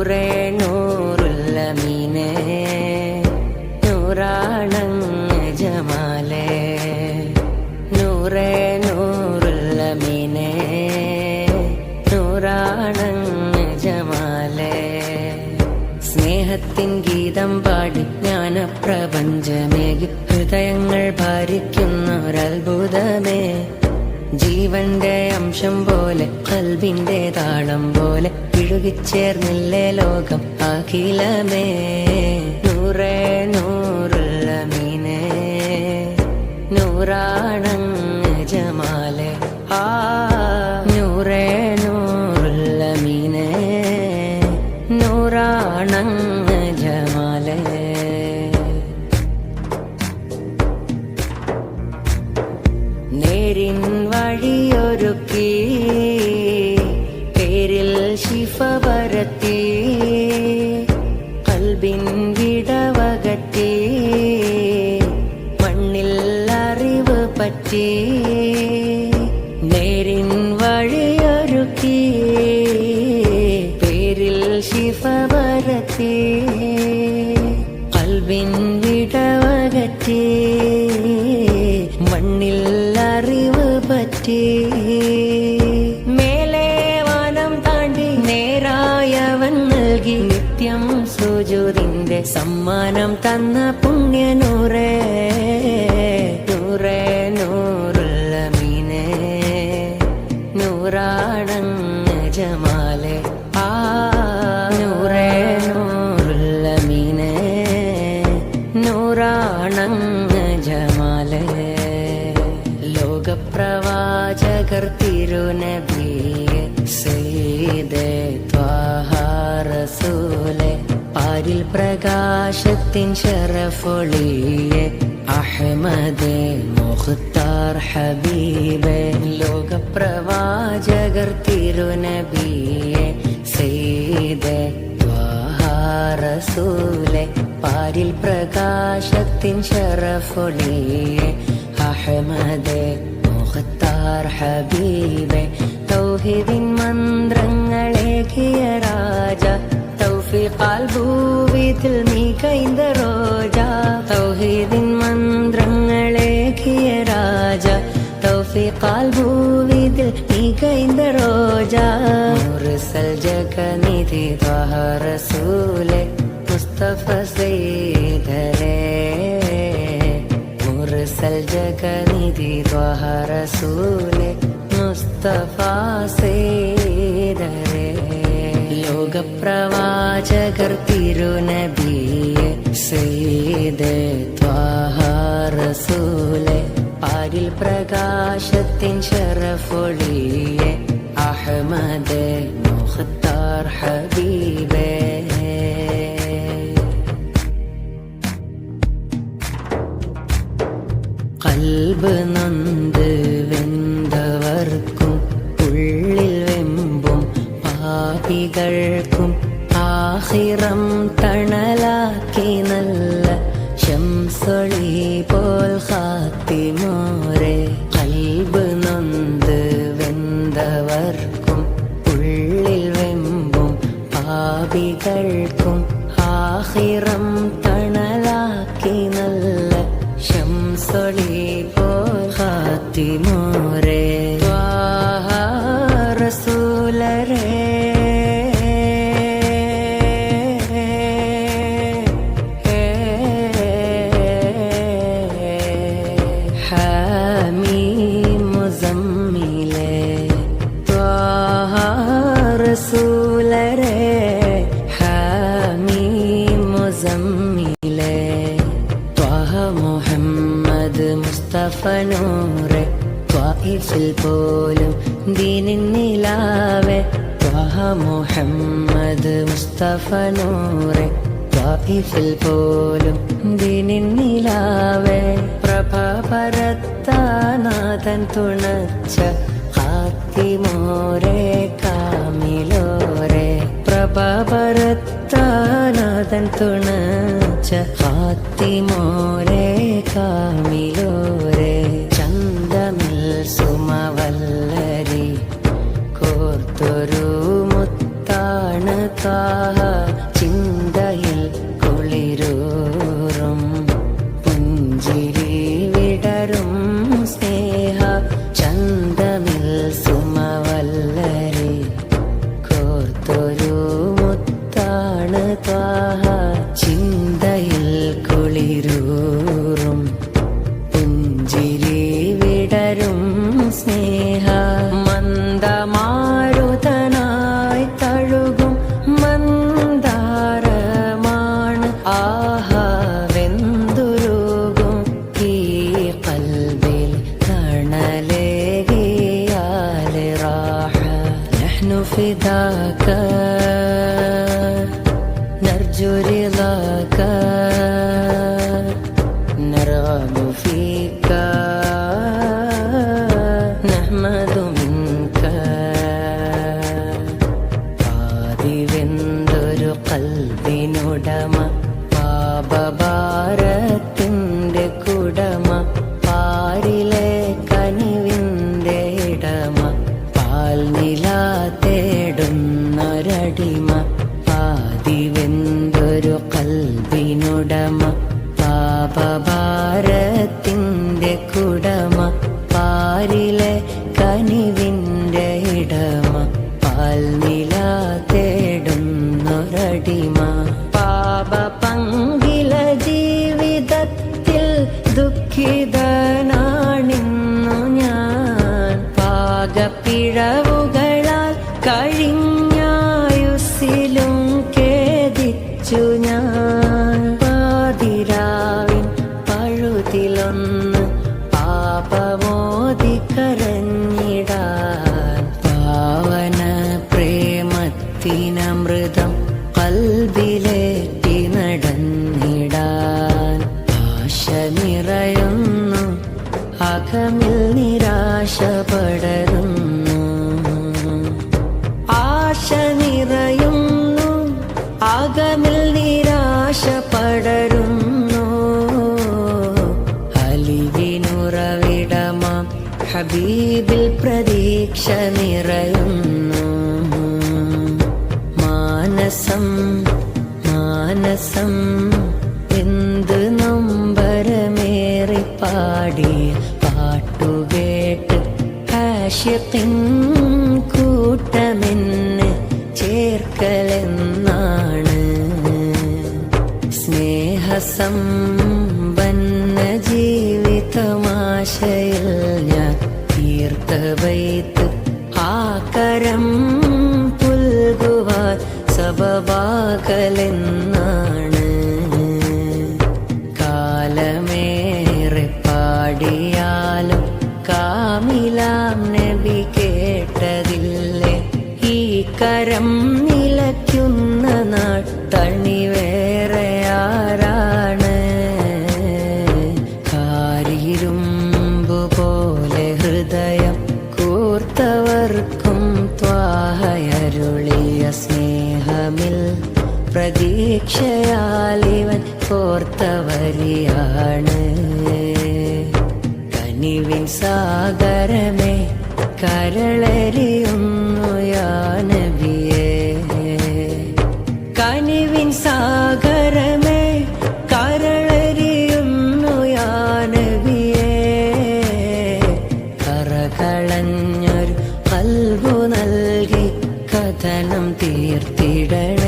നൂറേ നൂറുല്ലമീനേ നൂറാണങ്ങ് ജമാലേ നൂറേ നൂറുല്ലമീനേ നൂറാണങ്ങ് ജമാലേ സ്നേഹത്തിൻ ഗീതം പാടി ജ്ഞാനപ്രപഞ്ചമേകി ഹൃദയങ്ങൾ ഭാരിക്കുന്നൊരത്ഭുതമേ ജീവന്റെ അംശം പോലെ ഖൽബിന്റെ താളം പോലെ ഇഴുകിച്ചേർന്നില്ലേ ലോകം അഖിലമേ നൂറേ നൂറുല്ലമീനേ നൂറാണങ്ങ് ജമാലേ നൂറേ നൂറുല്ലമീനേ നൂറാണങ്ങ് ജമാലേ നേരിൻ വഴിയൊരുക്കി പേരിൽ ശിഫ പരത്തി ഖൽബിൻ വിടവകറ്റി മണ്ണിൽ അറിവ് പറ്റി നേരിൻ വഴിയൊരുക്കി പേരിൽ ശിഫ പരത്തി ഖൽബിൻ വിടവകറ്റി മണ്ണിൽ അറിവ് പറ്റി മേലെ വനം താണ്ടി നേരായവൻ നൽകി നിത്യം സുജൂദിന്റെ സമ്മാനം തന്ന പുണ്യനൂറേ നൂറേ നൂറുല്ലമീനേ നൂറാണങ്ങ് ജമാലേ നൂറേ നൂറുല്ലമീനേ നൂറാണങ്ങ് ജമാലേ ലോകപ്രവാചകർ തിരുനബിയെ സയ്യിദേ ത്വാഹ റസൂലേ പാരിൽ പ്രകാശത്തിൻ ശറഫൊളിയെ അഹ്മദേ മുഖ്താർ ഹബീബേ ലോകപ്രവാചകർ തിരുനബിയെ സയ്യിദേ ത്വാഹ റസൂലേ പാരിൽ പ്രകാശത്തിൻ ശറഫൊളിയെ അഹ്മദേ മുഖ്താർ ഹബീബേ തൗഹീദിൻ മന്ത്രങ്ങളേകിയ രാജ തൗഫീഖാൽ ഭൂവിതിൽ മികൈന്ത റോജ തൗഹീദിൻ മന്ത്രങ്ങളേകിയ രാജ തൗഫീഖാൽ ഭൂവിതിൽ മികൈന്ത റോജ മുർസൽ ജഗനിധി ത്വഹ റസൂലേ മുസ്തഫ സയ്യിദരേ മുർസൽ ജഗനിധി ത്വഹ റസൂലേ മുസ്തഫ സയ്യിദരേ ലോകപ്രവാചകർ തിരുനബിയെ സയ്യിദേ ത്വഹ റസൂലേ പാരിൽ പ്രകാശത്തിൻ ശറഫൊളിയെ അഹ്മദേ മുഖ്താർ ഹബീബേ ഖൽബ് നൊന്ത് വെന്തവർക്കും ഉള്ളിൽ വെമ്പും പാപികൾക്കും ആഖിറം തണലാക്കി നല്ല ശംസൊളി പോൽ ഖാത്തിമോരെ ഖൽബ് നൊന്ത് വെന്തവർക്കും ഉള്ളിൽ വെമ്പും പാപികൾക്കും ആഖിറം തണലാക്കി നല്ല ശംസൊളി പോൽ ഖാത്തിമോരെ ത്വാഹ റസൂലരേ ഹാമീം മുസമ്മിലേ ത്വാഹ റസൂലരേ ഹാമീം മുസമ്മിലേ ത്വാഹ മുഹമ്മദ് മുസ്തഫ നൂറേ ത്വായിഫിൽ പോലും ദീനിൻ നിലാവേ ത്വാഹ മുഹമ്മദ് മുസ്തഫ നൂറേ ത്വായിഫിൽ പോലും ദീനിൻ നിലാവേ പ്രഭ പരത്താനാഥൻ തുണച്ച ഖാത്തിമോരെ കാമിലോരെ പ്രഭ പരത്താനാഥൻ തുണച്ച ഖാത്തിമോരെ കാമിലോരെ ചന്ദമിൽ സുമവല്ലരി കോർത്തൊരു മുത്താണ് താഹ فداك نرجو رضاك نرغب فيك نحمد منك പാതിവെന്തൊരു കൽബിനുടമ പാപഭാരത്തിൻ്റെ കുടമ പാരിലെ കനിവിൻ്റെ ഇടമ പാൽനില തേടുന്നൊരടിമ പാതിവെന്തൊരു കൽബിനുടമ പാപഭാരത്തിൻ്റെ കുടമ പാരിലെ കനിവിൻ്റെ ഇടമ പാൽനില തേടുന്നൊരടിമ പാപപങ്കില ജീവിതത്തിൽ ദുഃഖിതനാണിന്നു ഞാൻ പാകപ്പിഴവുകളാൽ കഴിഞ്ഞായുസ്സിലും ഖേദിച്ചു ഞാൻ പാതിരാവിൻ പഴുതിലൊന്ന് പാപമോദി കരഞ്ഞിടാൻ പാവന പ്രേമത്തിനമൃതം കൽബിലേറ്റി നടന്നിടാൻ ആശ നിറയുന്നു അകമിൽ നിരാശ പടരുന്നു ആശ നിറയുന്നു അകമിൽ നിരാശ പടരുന്നു അലിവിനുറവിടമാം ഹബീബിൽ പ്രതീക്ഷ നിറയുന്നു മാനസം മാനസം എന്ത് നൊമ്പരമേറി പാടിയ പാട്ടുകേട്ട് ആശിഖിൻ കൂട്ടമെന്ന് ചേർക്കലെന്നാണ് സ്നേഹസമ്പന്ന ജീവിതമാശയിൽ ഞാൻ തീർത്ത വൈത്ത് ആകരം പുൽകുവാൻ സബബാകലെന്നാണ് കാലമേറെ പാടിയാലും കാമിലാം നബി കേട്ടതില്ലേ ഈ കരം നിലയ്ക്കുന്ന നാട്ടണി വേറെ ആരാണ് കാരിരുമ്പു പോലെ ഹൃദയം കൂർത്തവർക്കും ത്വാഹയരുളിയ സ്നേഹമിൽ പ്രതീക്ഷയാലിവൻ കോർത്തവരിയാണ് കനിവിൻ സാഗരമേ കരളെറിയുന്നു യാ നബിയേ കനിവിൻ സാഗരമേ കരളെറിയുന്നു യാ നബിയേ കറകളഞ്ഞൊരു കൽബു നൽകി കഥനം തീർത്തിടണം